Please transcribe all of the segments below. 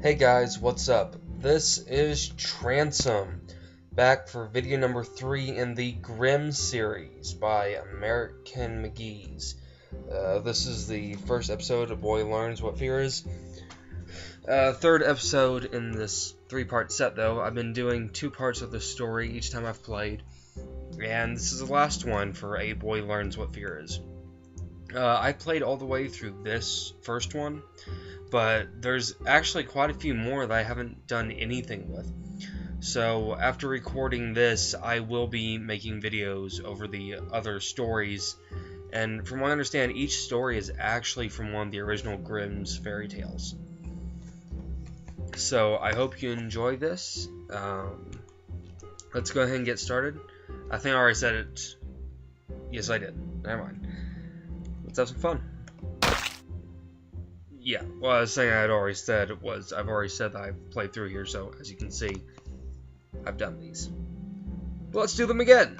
Hey guys, what's up? This is Transom, back for video number 3 in the GRIMM series by American McGee's. This is the first episode of Boy Learns What Fear Is. Third episode in this 3-part set though. I've been doing 2 parts of the story each time I've played, and this is the last one for A Boy Learns What Fear Is. I played all the way through this first one, but there's actually quite a few more that I haven't done anything with. So after recording this, I will be making videos over the other stories, and from what I understand, each story is actually from one of the original Grimm's fairy tales. So I hope you enjoy this. Let's go ahead and get started. I think I already said it. Yes, I did. Never mind. Let's have some fun. Yeah, well, I was saying I've already said that I've played through here, so as you can see, I've done these. But let's do them again!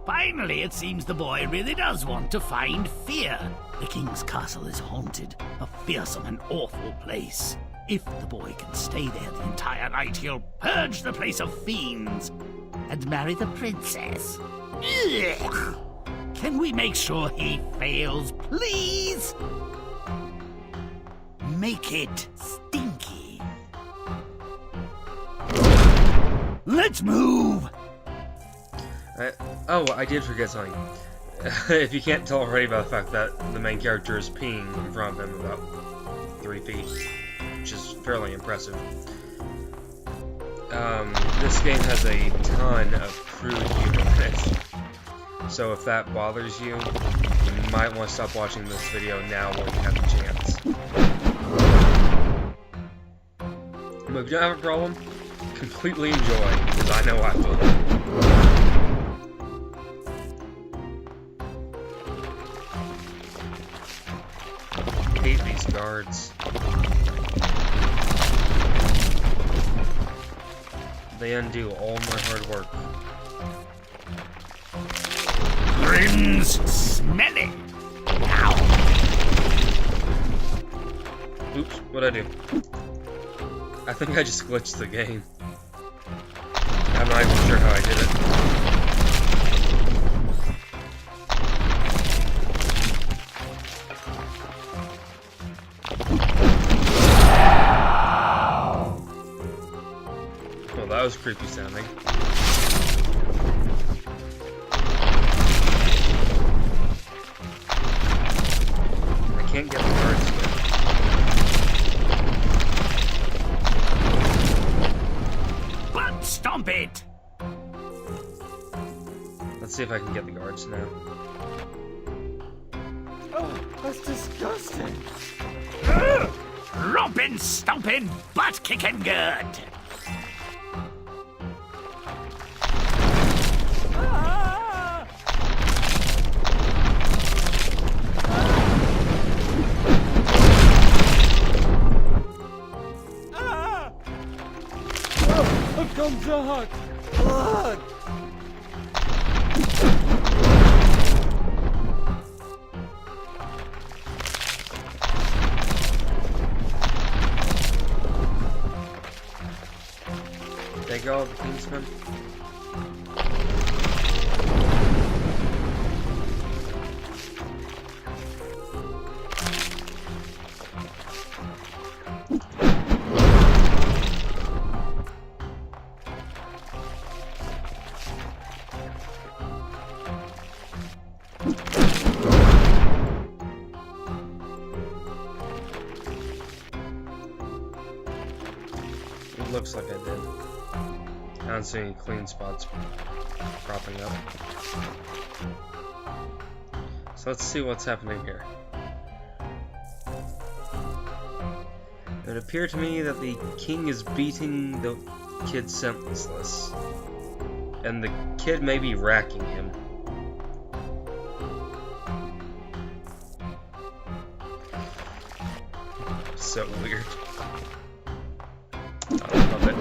Finally, it seems the boy really does want to find fear. The king's castle is haunted, a fearsome and awful place. If the boy can stay there the entire night, he'll purge the place of fiends and marry the princess. Ugh. Can we make sure he fails, please? Make it stinky. Let's move! I did forget something. If you can't tell already by the fact that the main character is peeing in front of him about 3 feet, which is fairly impressive. This game has a ton of crude humor in it. So if that bothers you, you might want to stop watching this video now while you have the chance. But if you don't have a problem, completely enjoy, because I know I will. I hate these guards. They undo all my hard work. Grimm's smelling. Now. Oops, what'd I do? I think I just glitched the game. I'm not even sure how I did it. Well, that was creepy sounding. Can't get the guards yet. Butt stomp it! Let's see if I can get the guards now. Oh, that's disgusting. Rompin', stompin', butt kicking good! I've gone dark. Blood. Take all the Kingsmen. Looks like I did. I don't see any clean spots cropping up. So let's see what's happening here. It would appear to me that the king is beating the kid senseless, and the kid may be racking him. So weird. I love it.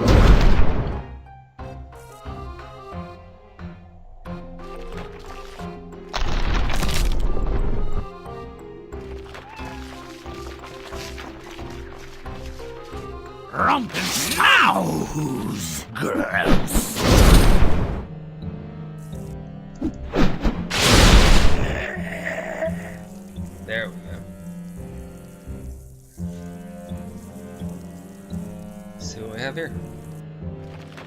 Romp and snouse! Gross! There we go. Let's see what we have here.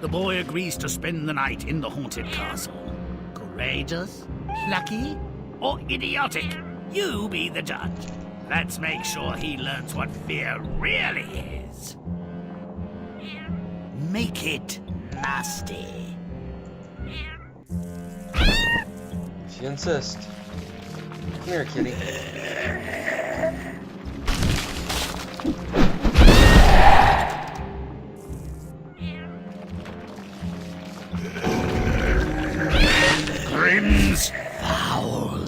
The boy agrees to spend the night in the haunted castle. Courageous, plucky, or idiotic? You be the judge. Let's make sure he learns what fear really is. Make it nasty. If you insist. Come here, kitty. Grimm's foul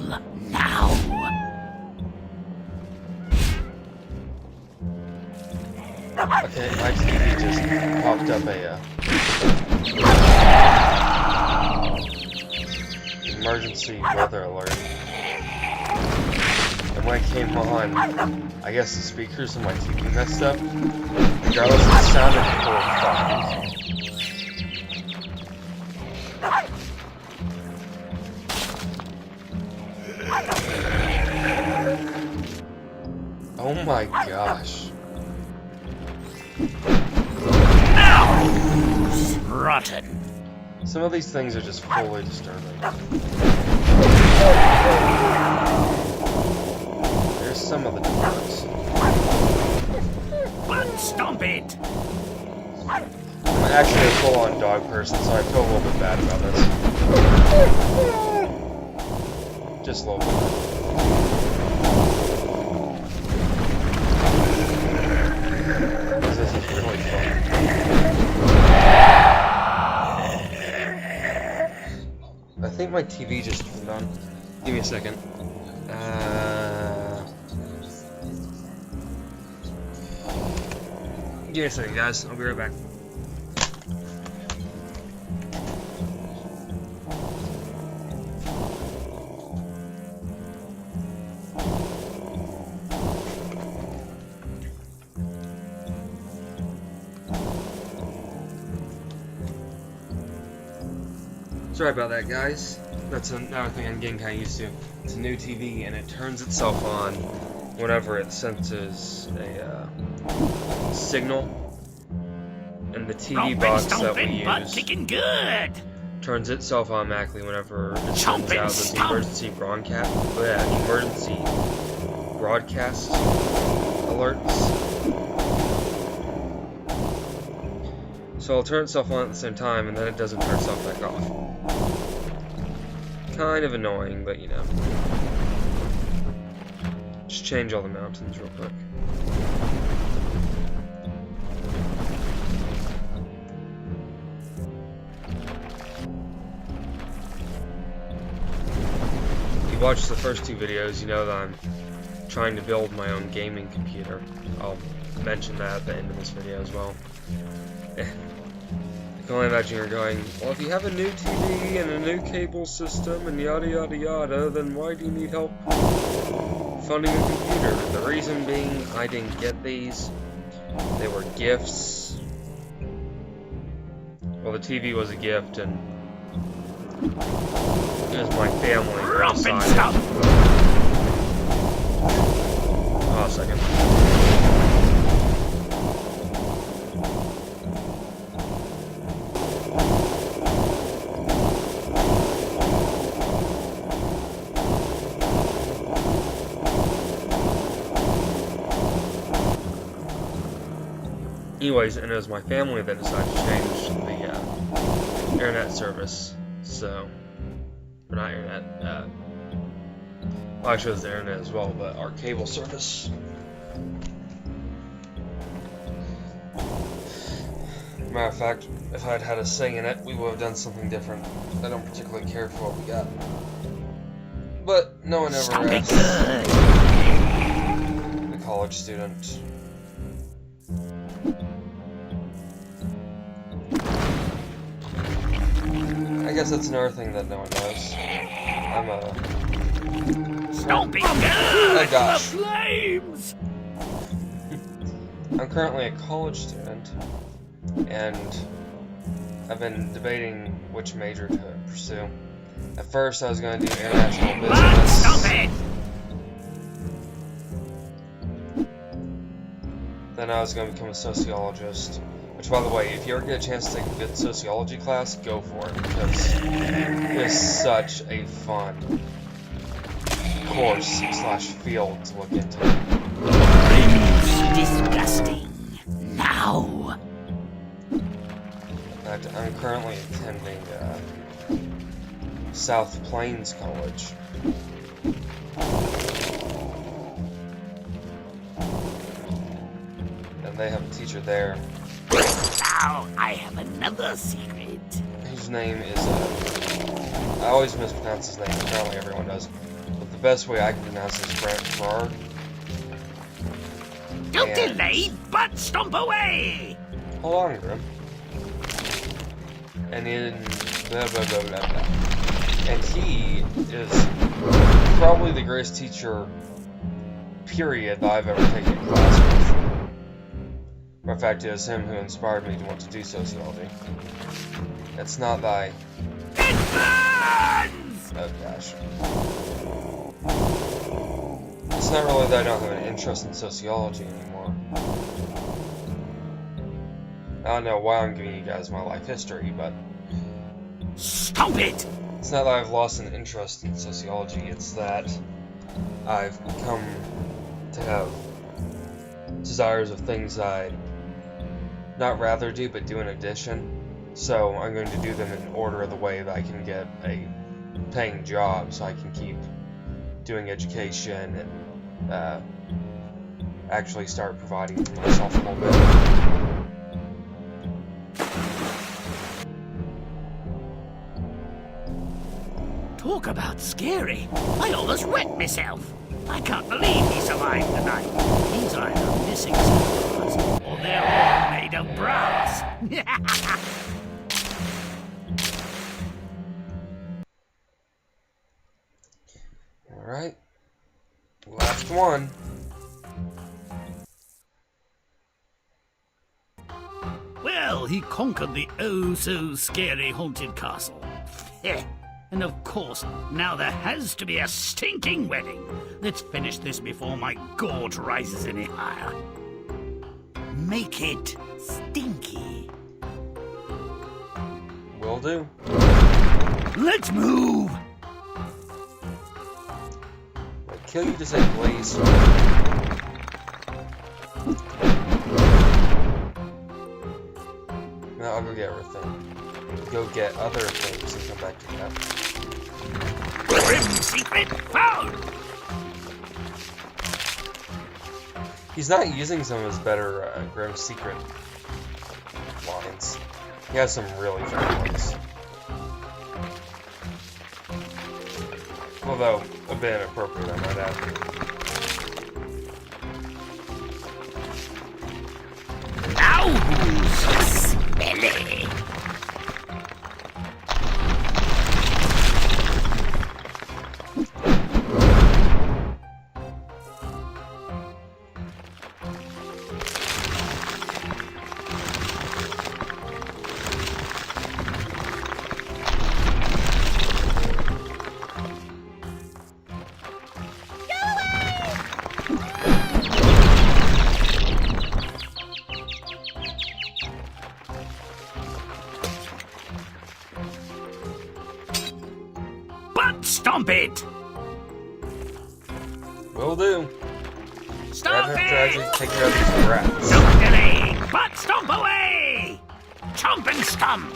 now. Okay, my TV just popped up a emergency weather alert. And when it came on, I guess the speakers on my TV messed up. Regardless, it sounded horrifying. Oh my gosh. Rotten. Some of these things are just fully disturbing. There's some of the dogs. Stomp it! I'm actually a full-on dog person, so I feel a little bit bad about this. Just a little bit. This is really fun. I think my TV just turned on. Give me a second. Give me a second, guys. I'll be right back. Sorry about that, guys. That's another thing I'm getting kind of used to. It's a new TV, and it turns itself on whenever it senses a signal. And the TV box that we use turns itself automatically whenever it sends out those emergency broadcast alerts. So it'll turn itself on at the same time, and then it doesn't turn itself back off. Kind of annoying, but you know. Just change all the mountains real quick. If you watched the first two videos, you know that I'm trying to build my own gaming computer. I'll mention that at the end of this video as well. I can only imagine you're going, well, if you have a new TV and a new cable system and yada yada yada, then why do you need help funding a computer? The reason being, I didn't get these. They were gifts. Well, the TV was a gift, and it was my family who decided. Oh, a second. Anyways, and it was my family that decided to change the internet service. So, or not internet. Well, actually, it was the internet as well, but our cable service. Matter of fact, if I'd had a say in it, we would have done something different. I don't particularly care for what we got, but no one ever asked. A college student. I guess that's another thing that no one knows. I'm a... Don't be good! Oh gosh. The flames! I'm currently a college student, and I've been debating which major to pursue. At first, I was going to do international business. Stop it! Then I was going to become a sociologist. Which, by the way, if you ever get a chance to take a good sociology class, go for it, because it is such a fun course/field to look into. Disgusting. Now. I'm currently attending South Plains College. And they have a teacher there. Now I have another secret. Whose name is, I always mispronounce his name, apparently everyone does. But the best way I can pronounce it is Gerard. Don't delay, but stomp away! Hold on, Grimm. And in blah blah blah blah blah. And he is probably the greatest teacher, period, that I've ever taken a class with. In fact, it was him who inspired me to want to do sociology. It's not that oh gosh. It's not really that I don't have an interest in sociology anymore. I don't know why I'm giving you guys my life history, but stop it! It's not that I've lost an interest in sociology, it's that I've come to have desires of things I'd not rather do, but do in addition. So I'm going to do them in order of the way that I can get a paying job, so I can keep doing education and actually start providing for myself a little bit. Talk about scary. I almost wet myself. I can't believe he survived the night. He's either missing some parts, or they're all made of brass. Alright. Last one. Well, he conquered the oh-so-scary haunted castle. And of course, now there has to be a stinking wedding. Let's finish this before my gorge rises any higher. Make it stinky. Will do. Let's move! I'll kill you to say please. Now I'll go get everything. Go get other things and come back to that. Grim secret found! He's not using some of his better Grimm secret lines. He has some really funny ones. Although, a bit inappropriate, I might add. Now who's smelly? Stomp it! Will do. Stop I'd have to actually take care of these rats. Don't delay, but stomp away! Chomp and stomp!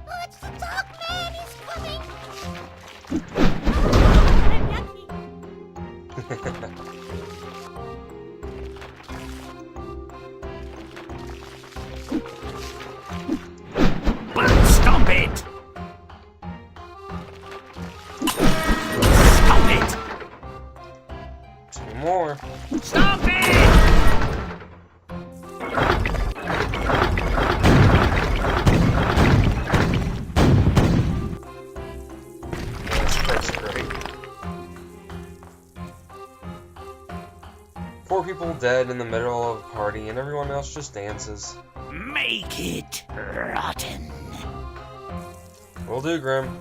Oh, it's the dog man! He's coming! But stomp it! Stomp it! Two more. Stomp it! That's great. Poor people dead in the middle of a party, and everyone else just dances. Make it rotten. Will do, Grimm.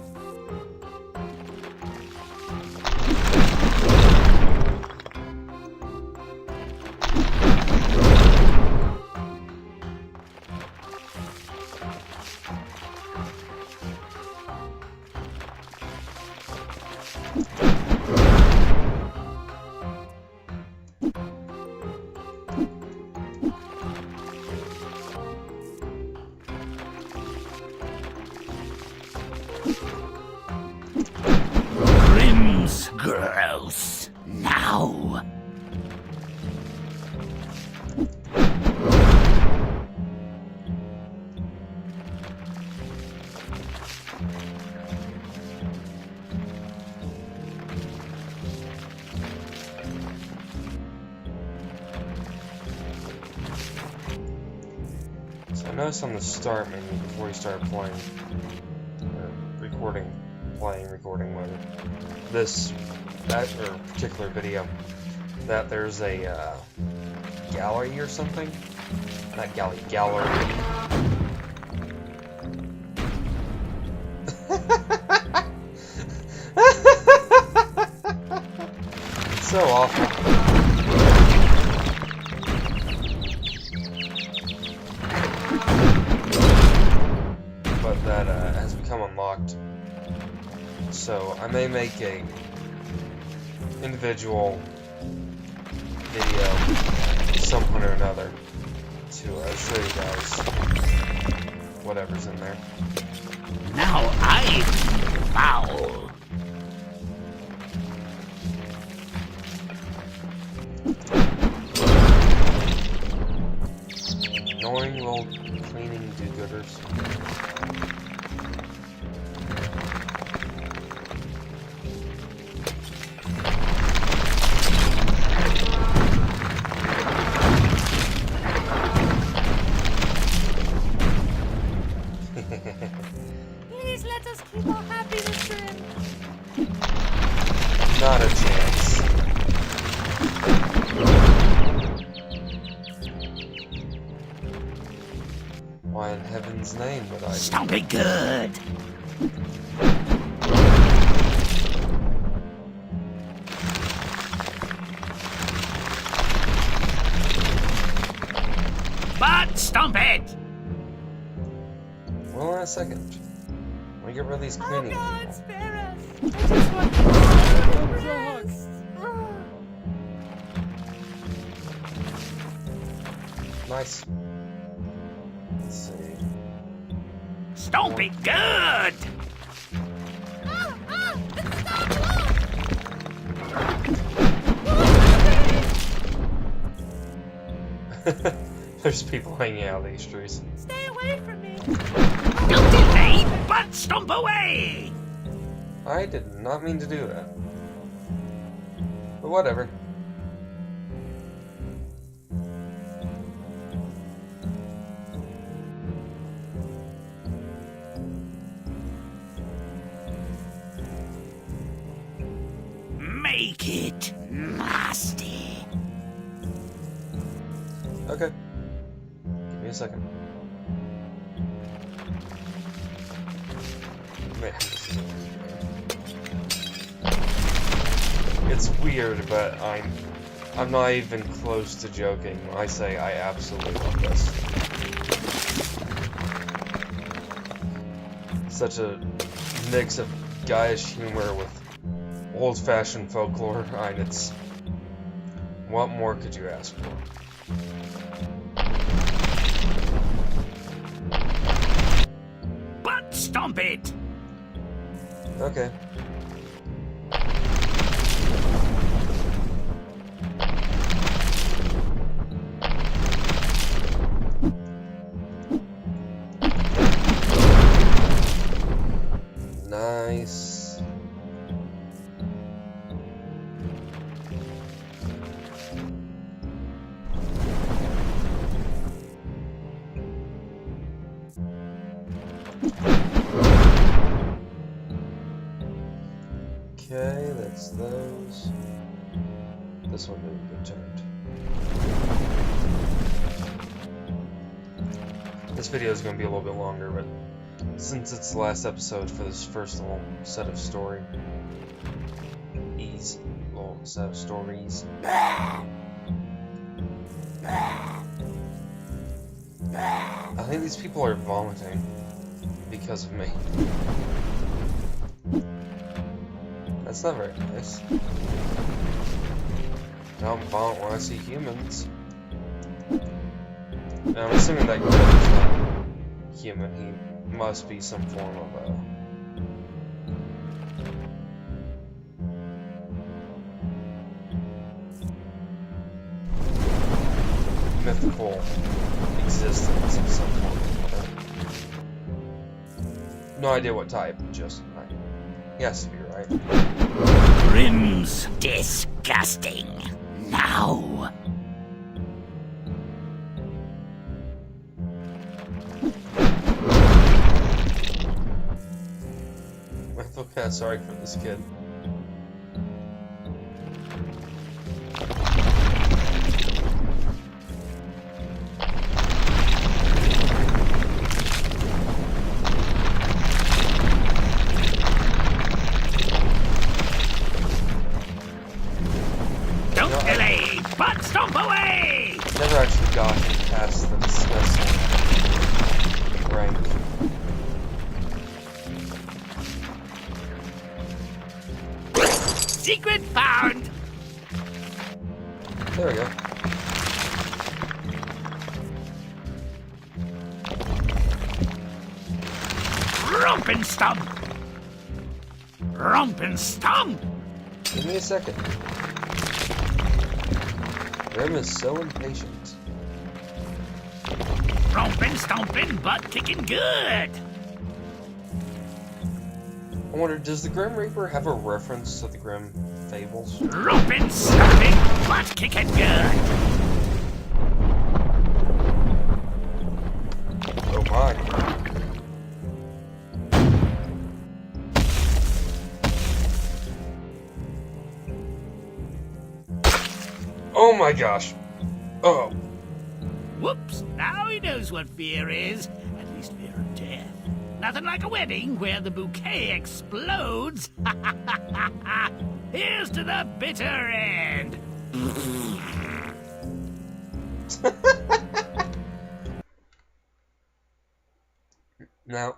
Grimm's gross. Now. So I noticed on the start menu before you start playing, recording, whatever, that particular video, that there's a gallery or something? Not gallery. It's so awful. But that has become unlocked. So I may make a individual video some point or another to show you guys whatever's in there. Now I'm foul. Annoying little cleaning do-gooders. Please let us keep our happiness, Grim. Not a chance. Why in heaven's name would I? Stomp it good. But stomp it. Well, in a second. When we get rid of these cleaning God, people. spare us. I just want to rest. Nice. Let's see. Stomp it good. There's people hanging out these trees. Stay away from me. Don't delay, but stomp away. I did not mean to do that. But whatever. Make it nasty. Okay. Give me a second. Man, this is it's weird, but I'm not even close to joking when I say I absolutely love this. Such a mix of guyish humor with old-fashioned folklore, and it's... what more could you ask for? But stomp it. Okay. Nice. Okay, that's those. This one didn't get turned. This video is going to be a little bit longer, but since it's the last episode for this first little set of stories. I think these people are vomiting because of me. That's not very nice. I don't vomit when I see humans. And I'm assuming that Grimm is not human. He must be some form of a mythical existence of some form or other. No idea what type, just he has to be right. Grimm's disgusting. Now. I feel kind of sorry for this kid. Don't delay, but stomp away! Never actually got past the disgusting rank. Secret found! There we go. Romp and stomp! Romp and stomp! Give me a second. Grimm is so impatient. Rompin', stompin', butt kicking good! I wonder, does the Grim Reaper have a reference to the Grimm Fables? Rompin', stompin', butt kicking good! Oh my. Oh my gosh. Oh. Whoops, now he knows what fear is. At least fear of death. Nothing like a wedding where the bouquet explodes. Here's to the bitter end. Now,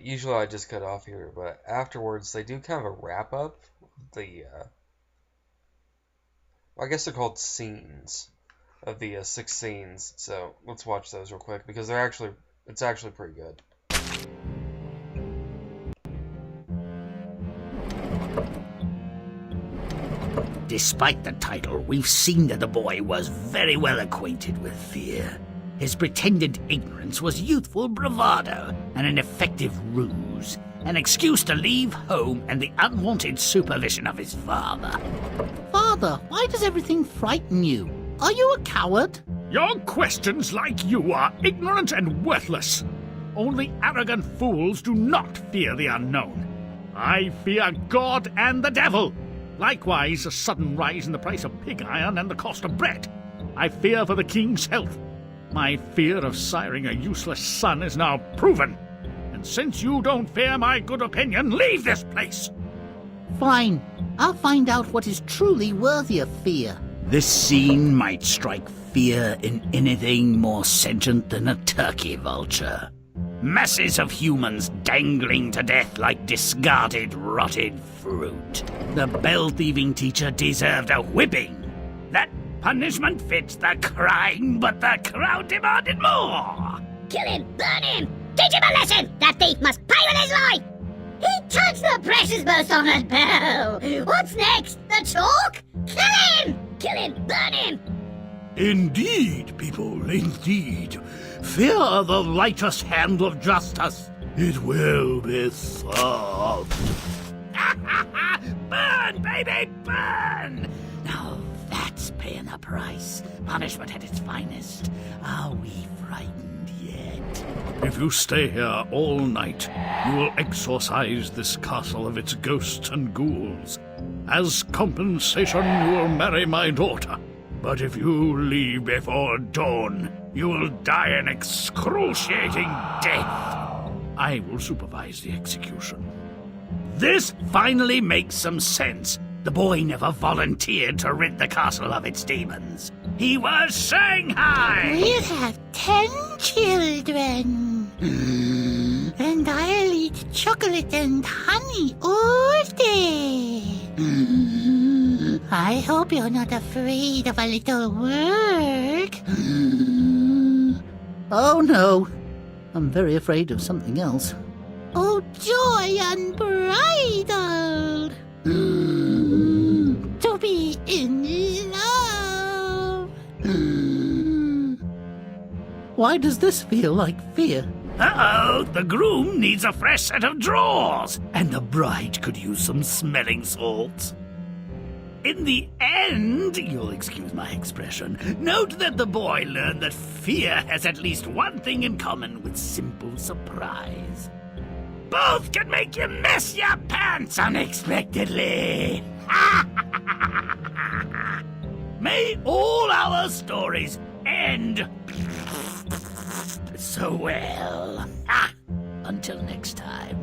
usually I just cut off here, but afterwards they do kind of a wrap up. The, I guess they're called scenes of the 6 scenes. So let's watch those real quick because it's actually pretty good. Despite the title, we've seen that the boy was very well acquainted with fear. His pretended ignorance was youthful bravado and an effective ruse, an excuse to leave home and the unwanted supervision of his father. Father, why does everything frighten you? Are you a coward? Your questions like you are ignorant and worthless. Only arrogant fools do not fear the unknown. I fear God and the devil. Likewise, a sudden rise in the price of pig iron and the cost of bread. I fear for the king's health. My fear of siring a useless son is now proven. And since you don't fear my good opinion, leave this place. Fine. I'll find out what is truly worthy of fear. This scene might strike fear in anything more sentient than a turkey vulture. Masses of humans dangling to death like discarded, rotted fruit. The bell-thieving teacher deserved a whipping. That punishment fits the crime, but the crowd demanded more. Kill him! Burn him! Teach him a lesson! That thief must pay with his life! He touched the precious most honoured bell! What's next? The chalk? Kill him! Kill him! Burn him! Indeed, people, indeed. Fear the righteous hand of justice. It will be solved. Burn, baby, burn! Now that's paying the price. Punishment at its finest. Are we frightened yet? If you stay here all night, you will exorcise this castle of its ghosts and ghouls. As compensation, you will marry my daughter. But if you leave before dawn, you will die an excruciating death. I will supervise the execution. This finally makes some sense. The boy never volunteered to rid the castle of its demons. He was Shanghai! We'll have 10 children. And I'll eat chocolate and honey all day. I hope you're not afraid of a little work. Oh no, I'm very afraid of something else. Oh, joy unbridled. To be in love. Why does this feel like fear? Uh-oh, the groom needs a fresh set of drawers, and the bride could use some smelling salts. In the end, you'll excuse my expression, note that the boy learned that fear has at least one thing in common with simple surprise. Both can make you mess your pants unexpectedly. May all our stories end so well. Until next time.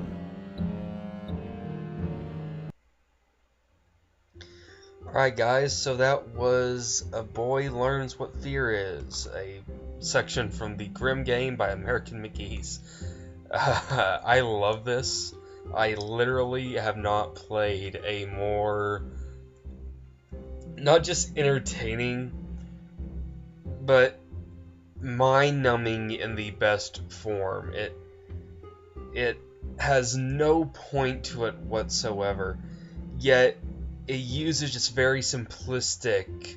Alright guys, so that was A Boy Learns What Fear Is, a section from the GRIMM game by American McGee's. I love this. I literally have not played a more, not just entertaining, but mind-numbing in the best form. It has no point to it whatsoever, yet it uses just very simplistic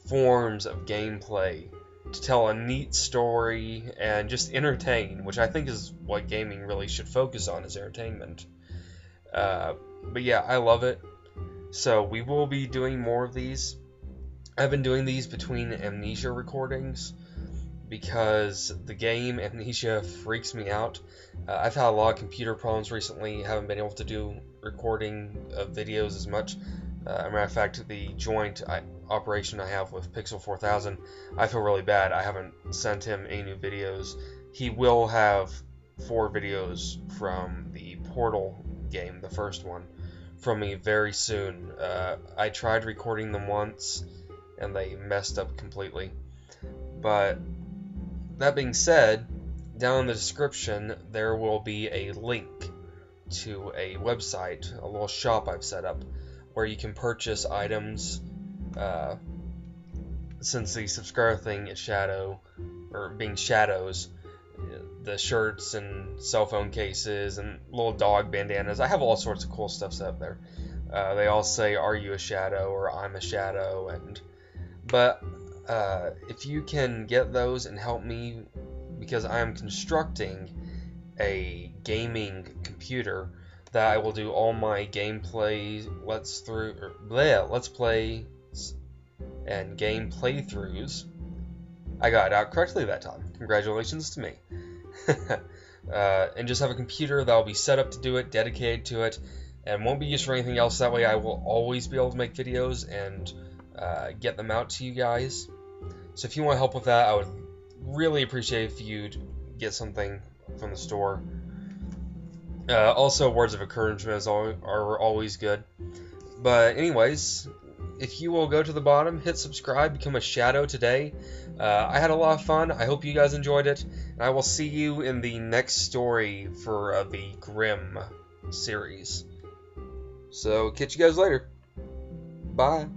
forms of gameplay to tell a neat story and just entertain, which I think is what gaming really should focus on, is entertainment. But yeah, I love it. So we will be doing more of these. I've been doing these between Amnesia recordings because the game Amnesia freaks me out. I've had a lot of computer problems recently, haven't been able to do recording of videos as much. As a matter of fact, the joint operation I have with Pixel 4000, I feel really bad. I haven't sent him any new videos. He will have 4 videos from the Portal game, the first one, from me very soon. I tried recording them once, and they messed up completely. But that being said, down in the description there will be a link to a website, a little shop I've set up, where you can purchase items. Since the subscriber thing is being shadows, the shirts and cell phone cases and little dog bandanas, I have all sorts of cool stuff set up there. They all say, "Are you a shadow?" or "I'm a shadow," but if you can get those and help me, because I am constructing a gaming computer that I will do all my gameplay, let's plays and game playthroughs. I got it out correctly that time. Congratulations to me. And just have a computer that will be set up to do it, dedicated to it, and won't be used for anything else. That way I will always be able to make videos and get them out to you guys. So if you want help with that, I would really appreciate if you'd get something from the store. Also, words of encouragement are always good. But anyways, if you will go to the bottom, hit subscribe, become a shadow today. I had a lot of fun. I hope you guys enjoyed it. And I will see you in the next story for the GRIMM series. So, catch you guys later. Bye.